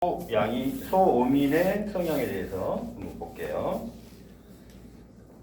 소음인의 성향에 대해서 한번 볼게요.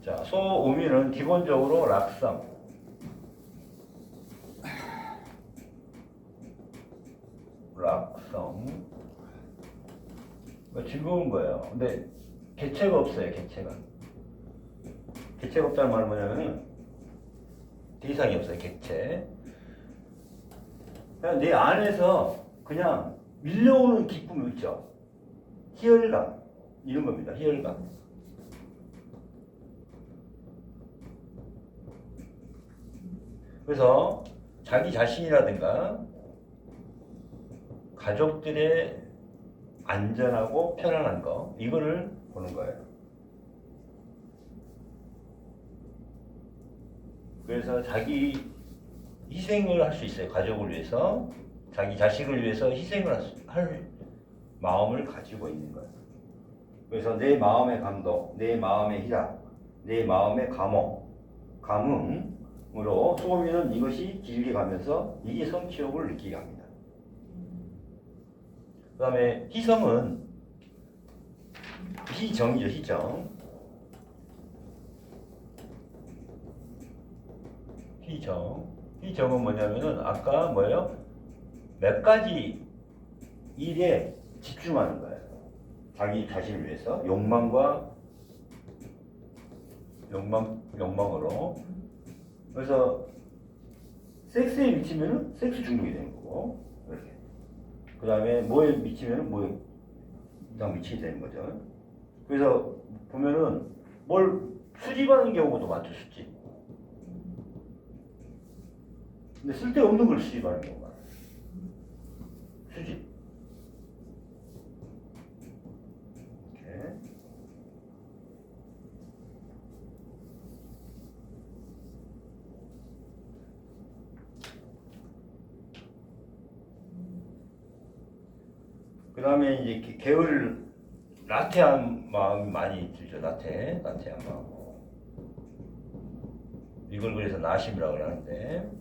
자, 소음인은 기본적으로 락성, 즐거운 거예요. 근데 개체가 없어요. 개체가 없다는 말은 뭐냐면은 대상이 없어요. 개체. 그냥 내 안에서 그냥 밀려오는 기쁨이 있죠. 희열감 이런 겁니다. 희열감. 그래서 자기 자신이라든가 가족들의 안전하고 편안한 거 이거를 보는 거예요. 그래서 자기 희생을 할 수 있어요. 가족을 위해서, 자기 자식을 위해서 희생을 할 마음을 가지고 있는 거예요. 그래서 내 마음의 감동, 내 마음의 희락, 내 마음의 감흥으로 소음인은 이것이 길게 가면서 이게 성취욕을 느끼게 합니다. 그 다음에 희성은 희정이죠. 희정은 뭐냐면은 아까 뭐예요? 몇 가지 일에 집중하는 거예요. 자기 자신을 위해서 욕망으로. 그래서 섹스에 미치면은 섹스 중독이 되는 거고, 이렇게. 그 다음에 뭐에 미치면은 뭐에 이상 미치게 되는 거죠. 그래서 보면은 뭘 수집하는 경우도 많죠, 수집. 근데 쓸데없는 걸 수집하는 경우가 많아요. 수집. 이렇게. 그 다음에 이제 게으를 나태한 마음이 많이 들죠. 나태한 마음. 이걸 그래서 나심이라고 하는데,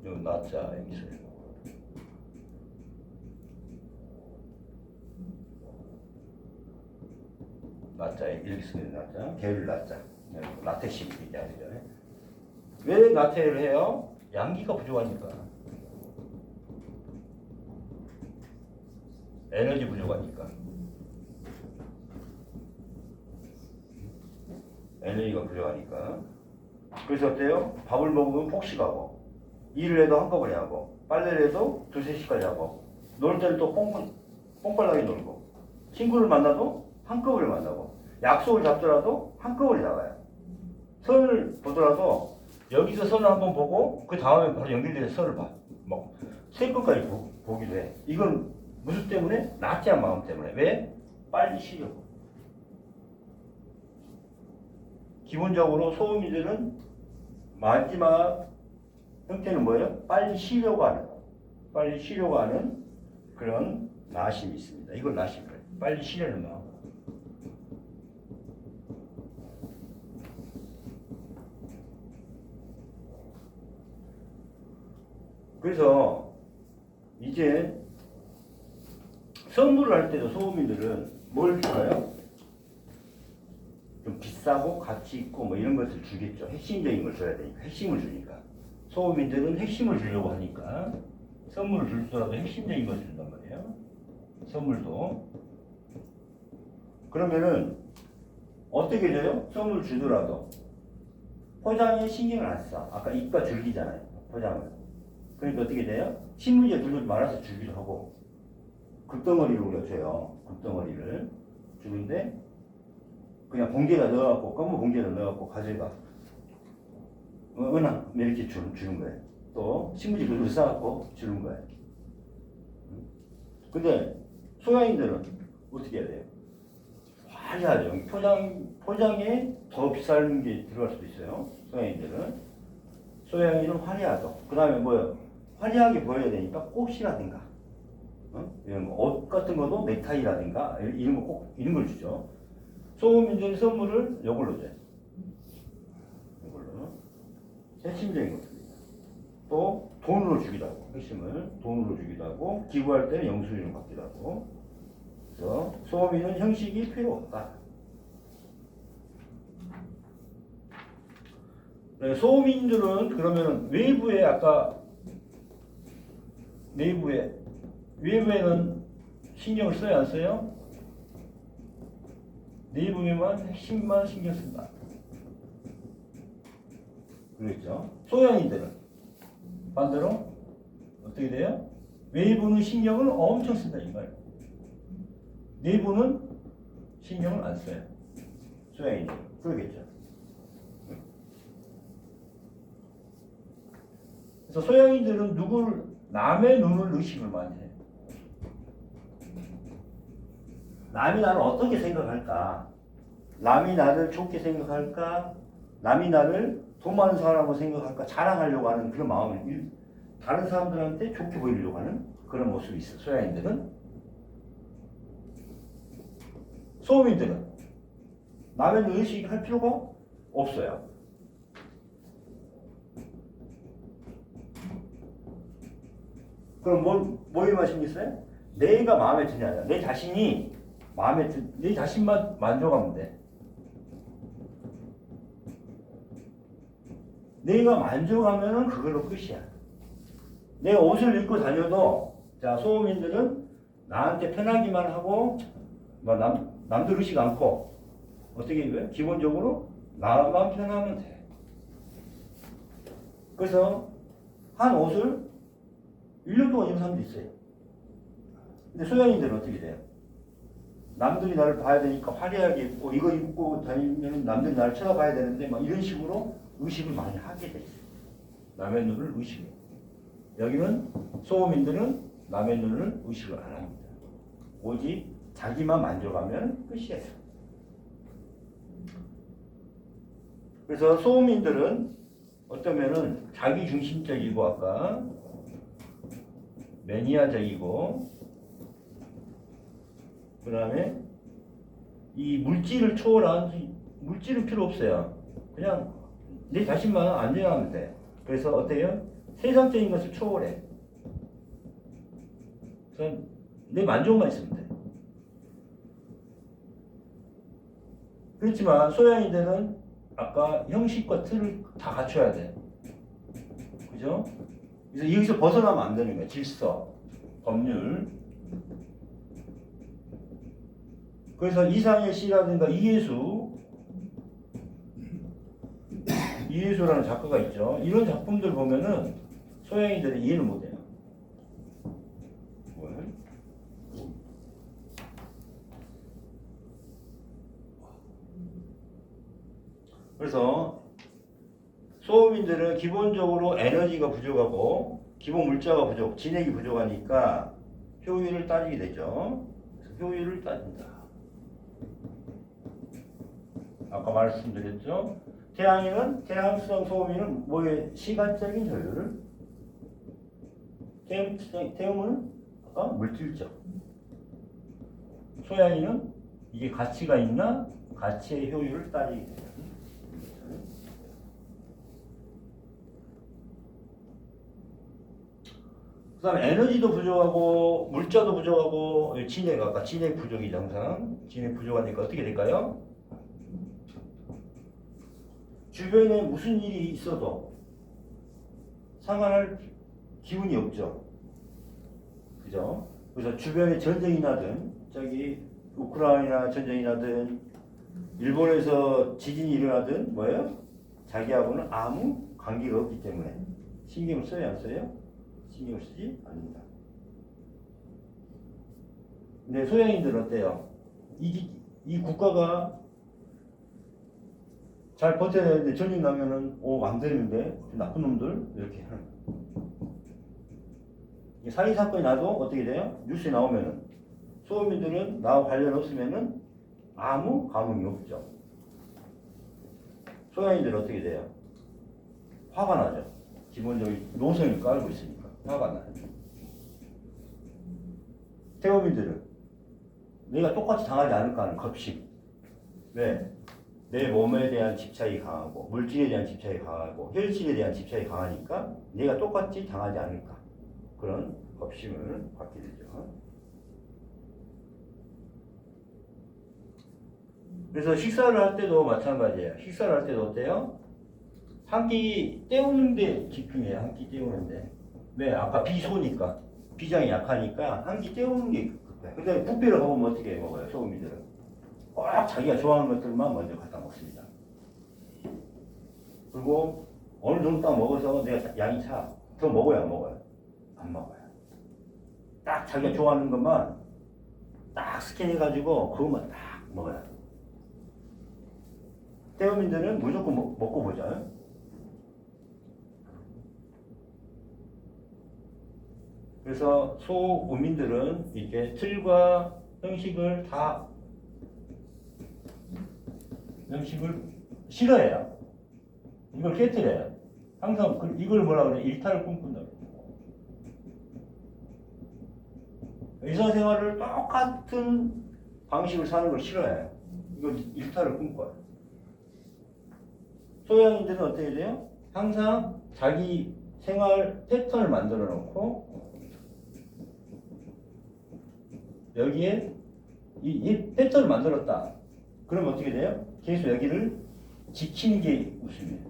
요 나자 여기 있어요. 나자 이렇게 쓰는 나자, 게으를 나자, 나태심 얘기하죠. 왜 나태를 해요? 양기가 부족하니까. 에너지 부족하니까. 에너지가 부족하니까. 그래서 어때요? 밥을 먹으면 폭식하고, 일을 해도 한꺼번에 하고, 빨래를 해도 2-3시까지 하고, 놀 때는 또 뽕빨나게 놀고, 친구를 만나도 한꺼번에 만나고, 약속을 잡더라도 한꺼번에 잡아요. 선을 보더라도 여기서 선을 한번 보고 그 다음에 바로 연결돼서 선을 봐. 뭐 3건까지 보기도 해. 이건 무슨 때문에? 나태한 마음 때문에. 왜? 빨리 쉬려고. 기본적으로 소음이들은 마지막 형태는 뭐예요? 빨리 쉬려고 하는 그런 나심이 있습니다. 이걸 나심이에요. 빨리 쉬려는 마음. 그래서 이제 선물을 할 때도 소음인들은 뭘 줄까요? 좀 비싸고 가치 있고 뭐 이런 것을 주겠죠. 핵심적인 걸 줘야 되니까. 핵심을 주니까. 소음인들은 핵심을 주려고 하니까 선물을 줄더라도 핵심적인 걸 준단 말이에요. 선물도. 그러면은 어떻게 돼요? 선물 주더라도 포장에 신경을 안 써. 아까 입과 줄기잖아요. 포장을. 그러니까 어떻게 돼요? 신문지에 둘러지 말아서 주기도 하고, 급덩어리를 우리가 줘요. 급덩어리를 주는데 그냥 봉지에다 넣어갖고, 검은 봉지에다 넣어갖고 가져가. 은하 이렇게 주는 거예요. 또 신문지 둘러 싸갖고 주는 거예요. 근데 소양인들은 어떻게 해야 돼요? 화려하죠. 포장에 더 비싼 게 들어갈 수도 있어요. 소양인은 화려하죠. 그 다음에 뭐예요? 화려하게 보여야 되니까 꽃이라든가, 이런 거, 옷 같은 것도 넥타이라든가 이런 거 꼭 이런 걸 주죠. 소음인들의 선물을 이걸로 줘요. 이걸로. 핵심적인 것입니다. 또 돈으로 주기도 하고, 핵심을 돈으로 주기도 하고, 기부할 때는 영수증을 받기도 하고. 그래서 소음인은 형식이 필요 없다. 네, 소음인들은 그러면 외부에 아까 외부에는 신경을 써야 안 써요? 내부에만 핵심만 신경 쓴다. 그렇죠? 소양인들은 반대로 어떻게 돼요? 외부는 신경을 엄청 쓴다 이 말. 내부는 신경을 안 써요. 소양인들 그러겠죠. 그래서 소양인들은 남의 눈을 의식을 많이 해요. 남이 나를 어떻게 생각할까? 남이 나를 좋게 생각할까? 남이 나를 돈 많은 사람으로 생각할까? 자랑하려고 하는 그런 마음이 다른 사람들한테 좋게 보이려고 하는 그런 모습이 있어요. 소양인들은. 소음인들은 남의 눈 의식할 필요가 없어요. 그럼 뭐에 관심이 있어요? 내가 마음에 드냐? 내 자신이 내 자신만 만족하면 돼. 내가 만족하면은 그걸로 끝이야. 내가 옷을 입고 다녀도, 자, 소음인들은 나한테 편하기만 하고, 남들 의식 않고, 어떻게 입어요? 기본적으로 나만 편하면 돼. 그래서 한 옷을 1년 동안 입는 사람도 있어요. 근데 소양인들은 어떻게 돼요? 남들이 나를 봐야 되니까 화려하게 입고 이거 입고 다니면 남들이 나를 쳐다봐야 되는데 막 이런 식으로 의식을 많이 하게 돼 있어요. 남의 눈을 의식해. 여기는 소음인들은 남의 눈을 의식을 안 합니다. 오직 자기만 만족하면 끝이에요. 그래서 소음인들은 어쩌면은 자기중심적이고 아까 매니아적이고 그 다음에 이 물질을 초월한 물질은 필요 없어요. 그냥 내 자신만 안전하면 돼. 그래서 어때요? 세상적인 것을 초월해. 그래서 내 만족만 있으면 돼. 그렇지만 소양이들은 아까 형식과 틀을 다 갖춰야 돼. 그죠? 그래서 여기서 벗어나면 안 되는 거야. 질서, 법률. 그래서 이상의 시라든가 이예수라는 작가가 있죠. 이런 작품들 보면은 소양이들이 이해를 못해요. 그래서 소음인들은 기본적으로 에너지가 부족하고 기본 물자가 진액이 부족하니까 효율을 따지게 되죠. 그래서 효율을 따진다. 아까 말씀드렸죠. 태양성 소음인은 뭐의 시간적인 효율을, 태음은 아까 물질적, 소양이는 이게 가치가 있나 가치의 효율을 따지게 돼요. 그 다음에 에너지도 부족하고 물자도 부족하고 아까 진액 부족이 항상 진액 부족하니까 어떻게 될까요? 주변에 무슨 일이 있어도 상관할 기운이 없죠. 그죠? 그래서 주변에 전쟁이 나든 저기 우크라이나 전쟁이 나든 일본에서 지진이 일어나든 뭐예요? 자기하고는 아무 관계가 없기 때문에 신경을 써야 안 써요? 신경을 쓰지 않는다. 근데 소양인들은 어때요? 이 국가가 잘 버텨야 되는데 전쟁 나면은 안 되는데 나쁜 놈들 이렇게 하는 거예요. 살인 사건이 나도 어떻게 돼요? 뉴스에 나오면은 소음인들은 나와 관련 없으면은 아무 감흥이 없죠. 소양인들은 어떻게 돼요? 화가 나죠. 기본적인 노선을 깔고 있으니까 화가 나요. 태음인들은 내가 똑같이 당하지 않을까 하는 겁심. 왜? 내 몸에 대한 집착이 강하고 물질에 대한 집착이 강하고 혈질에 대한 집착이 강하니까 내가 똑같이 당하지 않을까 그런 겁심을 갖게 되죠. 그래서 식사를 할 때도 마찬가지예요. 식사를 할 때도 어때요? 한 끼 때우는데 집중해요. 한 끼 때우는데. 왜? 아까 비소니까. 비장이 약하니까 한 끼 때우는 게 급해요. 근데 뷔페를 가보면 어떻게 먹어요? 소금이들은. 꼭 자기가 좋아하는 것들만 먼저 갖다 먹습니다. 그리고 어느 정도 딱 먹어서 내가 양이 차. 더 먹어요? 안 먹어요? 안 먹어요. 딱 자기가 좋아하는 것만 딱 스캔해가지고 그것만 딱 먹어요. 태어민들은 무조건 먹고 보자. 그래서 소우민들은 이렇게 틀과 형식을 싫어해요. 이걸 깨뜨려요. 항상 이걸 뭐라 그래? 일탈을 꿈꾼다. 의사생활을 똑같은 방식으로 사는 걸 싫어해요. 이걸 일탈을 꿈꿔요. 소양인들은 어떻게 돼요? 항상 자기 생활 패턴을 만들어 놓고 여기에 이 패턴을 만들었다. 그럼 어떻게 돼요? 계속 여기를 지키는 게 웃음이에요.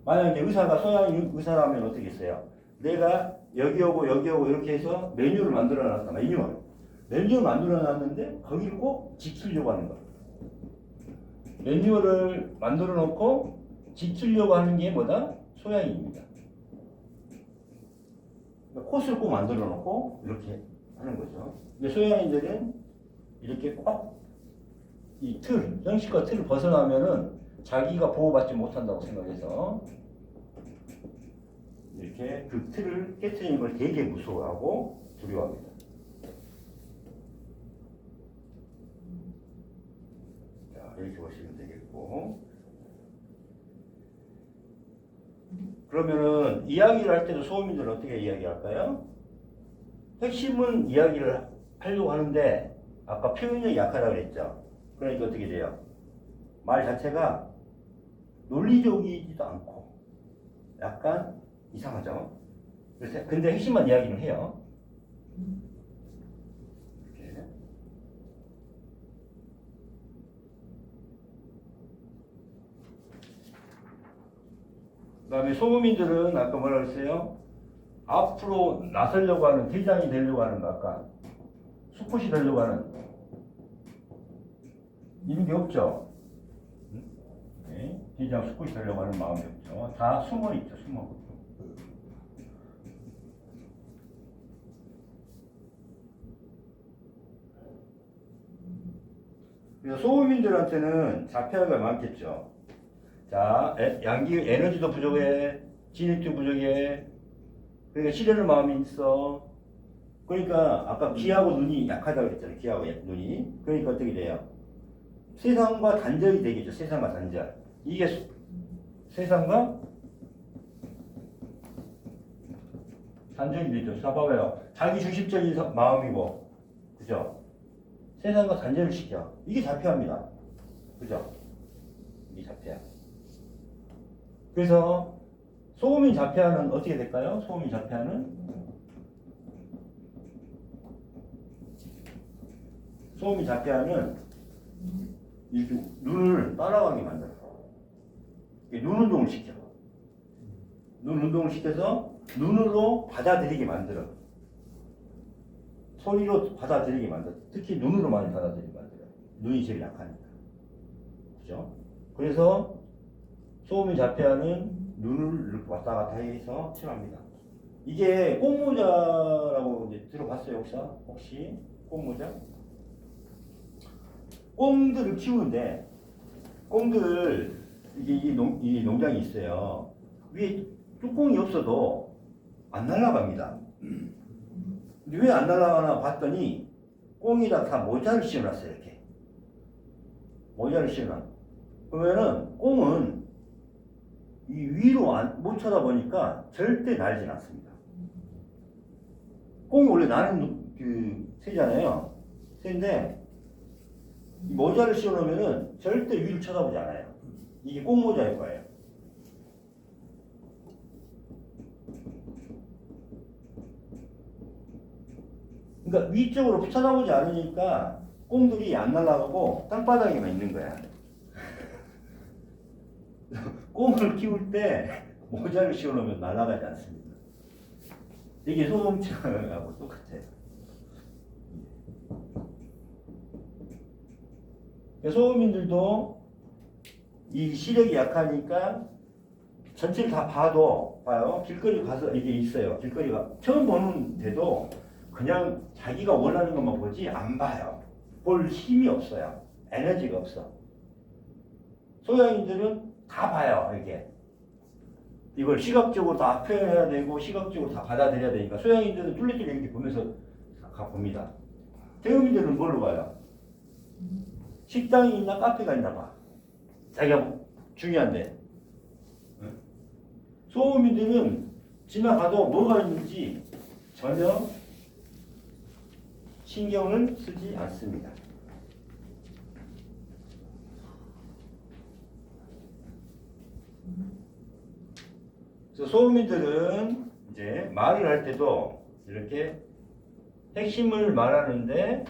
만약에 의사가 소양 의사라면 어떻게 했어요? 내가 여기 오고 이렇게 해서 메뉴를 만들어 놨다. 메뉴를 만들어 놨는데 거기를 꼭 지키려고 하는 거예요. 매뉴얼을 만들어 놓고 지키려고 하는 게 뭐다? 소양입니다. 그러니까 코스를 꼭 만들어 놓고 이렇게 하는 거죠. 근데 소양인들은 이렇게 꼭 이 형식과 틀을 벗어나면은 자기가 보호받지 못한다고 생각해서 이렇게 그 틀을 깨트리는 걸 되게 무서워하고 두려워합니다. 자, 이렇게 보시면 되겠고. 그러면은 이야기를 할 때도 소음인들은 어떻게 이야기할까요? 핵심은 이야기를 하려고 하는데 아까 표현력이 약하다고 그랬죠. 그러니까 어떻게 돼요? 말 자체가 논리적이지도 않고 약간 이상하죠. 근데 핵심만 이야기를 해요. 이렇게. 그 다음에 소음인들은 아까 뭐라 그랬어요? 앞으로 나서려고 하는 대장이 되려고 하는 거 아까 수컷이 되려고 하는 이런 게 없죠. 네. 대장 수컷이 되려고 하는 마음이 없죠. 다 숨어 있죠. 숨어. 그래서 소음인들한테는 자폐아가 많겠죠. 자, 양기 에너지도 부족해, 진입도 부족해. 그러니까 싫어하는 마음이 있어. 그러니까 아까 귀하고 눈이 약하다고 그랬잖아요. 귀하고 눈이. 그러니까 어떻게 돼요? 세상과 단절이 되겠죠. 세상과 단절. 이게 세상과 단절이 되죠. 봐봐요. 자기 중심적인 마음이고, 그죠? 세상과 단절을 시켜. 이게 자폐합니다. 그죠? 이게 자폐야. 그래서 소음인 자폐아는 어떻게 될까요? 소음인 자폐아는 이렇게 눈을 따라가게 만들어. 눈 운동을 시켜. 눈 운동을 시켜서 눈으로 받아들이게 만들어. 소리로 받아들이게 만들어. 특히 눈으로 많이 받아들이게 만들어. 눈이 제일 약하니까. 그죠? 그래서 소음인 자폐아는 눈을 이렇게 왔다 갔다 해서 치료합니다. 이게 꽁모자라고 이제 들어봤어요, 혹시? 꽁모자? 꽁들을 키우는데, 꽁들, 이게 이 농장이 있어요. 위에 뚜껑이 없어도 안 날아갑니다. 근데 왜 안 날아가나 봤더니, 꽁에다 다 모자를 씌워놨어요, 이렇게. 모자를 씌워놔. 그러면은, 꽁은 이 위로 못 쳐다보니까 절대 날진 않습니다. 꽁이 원래 나는 새잖아요. 새인데, 이 모자를 씌워놓으면은 절대 위를 쳐다보지 않아요. 이게 꼭 모자일 거예요. 그러니까 위쪽으로 쳐다보지 않으니까 꽁들이 안 날아가고 땅바닥에만 있는 거야. 꽁을 키울 때 모자를 씌워놓으면 날아가지 않습니다. 이게 소음차하고 똑같아요. 소음인들도 이 시력이 약하니까 전체를 다 봐요. 길거리 가서 이게 있어요. 길거리가 처음 보는데도 그냥 자기가 원하는 것만 보지 안 봐요. 볼 힘이 없어요. 에너지가 없어. 소양인들은 다 봐요. 이게 이걸 시각적으로 다 표현해야 되고 시각적으로 다 받아들여야 되니까 소양인들은 뚫리뚫리 이렇게 보면서 가 봅니다. 태음인들은 뭘로 봐요? 식당이 있나 카페가 있나 봐. 자기가 중요한데. 소음인들은 지나가도 뭐가 있는지 전혀 신경을 쓰지 않습니다. 그래서 소음인들은 이제 말을 할 때도 이렇게 핵심을 말하는데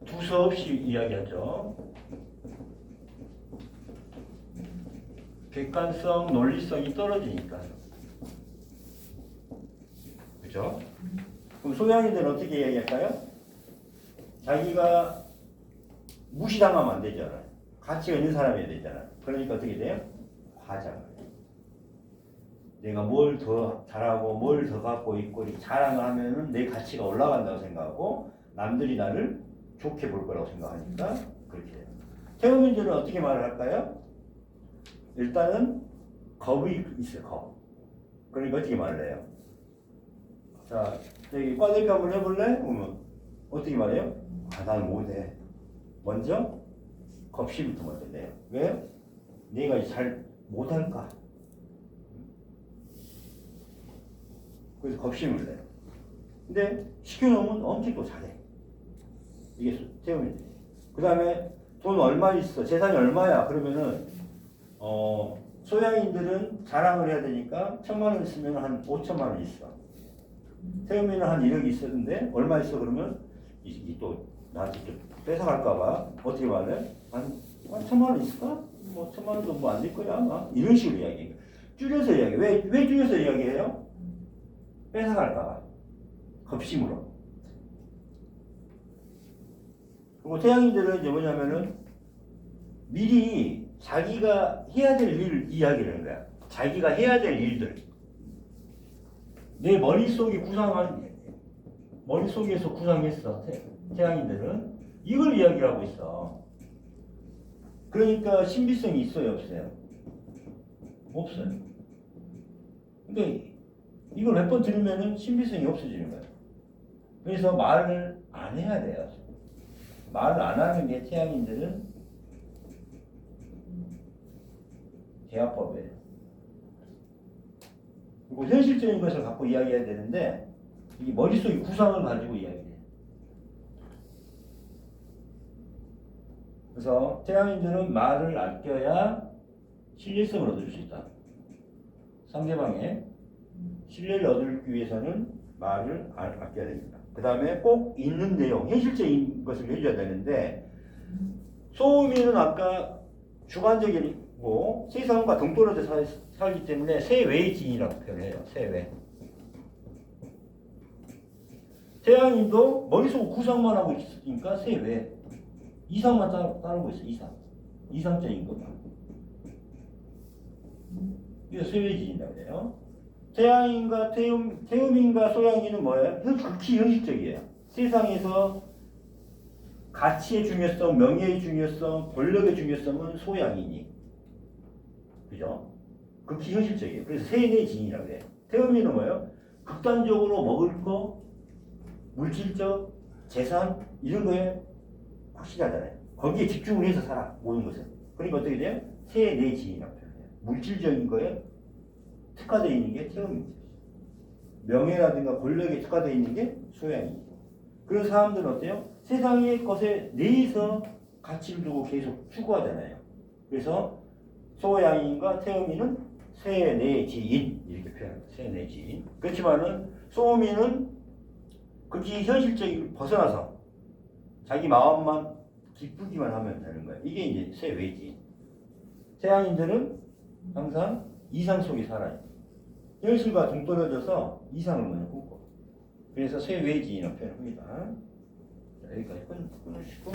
두서없이 이야기하죠. 객관성, 논리성이 떨어지니까. 그죠? 그럼 소양인들은 어떻게 이야기할까요? 자기가 무시당하면 안 되잖아요. 가치가 있는 사람이어야 되잖아요. 그러니까 어떻게 돼요? 과장을. 내가 뭘 더 잘하고 뭘 더 갖고 있고 자랑을 하면은 내 가치가 올라간다고 생각하고 남들이 나를 좋게 볼 거라고 생각하니까 그렇게 돼요. 태음인들은 어떻게 말을 할까요? 일단은 겁이 있어요. 겁. 그러니까 어떻게 말을 해요? 자, 여기 과대표 한번 해볼래? 그러면 어떻게 말해요? 난 못해. 먼저 겁시부터 먼저 내요. 왜? 내가 잘 못할까? 그래서 겁심을 내요. 근데 시켜놓으면 엄청 또 잘해. 이게 태음인데. 그 다음에 돈 얼마 있어? 재산이 얼마야? 그러면은 소양인들은 자랑을 해야 되니까 1,000만 원 있으면 한 5천만 원 있어. 태음인은 한 1억이 있었는데 얼마 있어? 그러면 이 또 나한테 또 뺏어갈까봐 어떻게 말해? 한 1,000만 원 있을까? 뭐 1,000만 원도 뭐 안 될 거야 아마. 이런 식으로 이야기해. 줄여서 이야기해. 왜 줄여서 이야기해요? 뺏어갈까봐. 겁심으로. 그리고 태양인들은 이제 뭐냐면은 미리 자기가 해야 될 일을 이야기를 하는 거야. 자기가 해야 될 일들. 내 머릿속에서 구상했어. 태양인들은. 이걸 이야기를 하고 있어. 그러니까 신비성이 있어요, 없어요? 없어요. 근데 이걸 몇 번 들으면은 신비성이 없어지는 거예요. 그래서 말을 안 해야 돼요. 말을 안 하는 게 태양인들은 대화법이에요. 그리고 현실적인 것을 갖고 이야기해야 되는데 이 머릿속에 구상을 가지고 이야기해요. 그래서 태양인들은 말을 아껴야 신뢰성을 얻을 수 있다. 상대방의 신뢰를 얻기 위해서는 말을 아껴야 됩니다. 그 다음에 꼭 있는 내용, 현실적인 것을 해줘야 되는데 소음인은 아까 주관적이고 세상과 동떨어져 살기 때문에 세외의 지인이라고 표현해요. 세외. 태양인도 머릿속 구상만 하고 있으니까 세외. 이상만 따르고 있어. 이상적인 것만. 그래서 세외지인이라고 해요. 태양인과 태음인과 소양인은 뭐예요? 극히 현실적이에요. 세상에서 가치의 중요성, 명예의 중요성, 권력의 중요성은 소양인이. 그죠? 극히 현실적이에요. 그래서 세뇌 지인이라고 해요. 태음인은 뭐예요? 극단적으로 먹을 거, 물질적, 재산, 이런 거에 확실하잖아요. 거기에 집중을 해서 살아, 모든 것은. 그러니까 어떻게 돼요? 세뇌 지인이라고 해요. 물질적인 거에 특화되어 있는 게 태음이죠. 명예라든가 권력에 특화되어 있는 게 소양이죠. 그런 사람들은 어때요? 세상의 것에 내에서 가치를 두고 계속 추구하잖아요. 그래서 소양인과 태음이는 세내지인 이렇게 표현합니다. 세내지인. 그렇지만은 소음이는 극히 현실적인 벗어나서 자기 마음만 기쁘기만 하면 되는 거예요. 이게 이제 세외지인. 태양인들은 항상 이상 속에 살아요. 현실과 동떨어져서 이상을 먼저 꿈꿔. 그래서 세외지인을 표현합니다. 자, 여기까지 끊으시고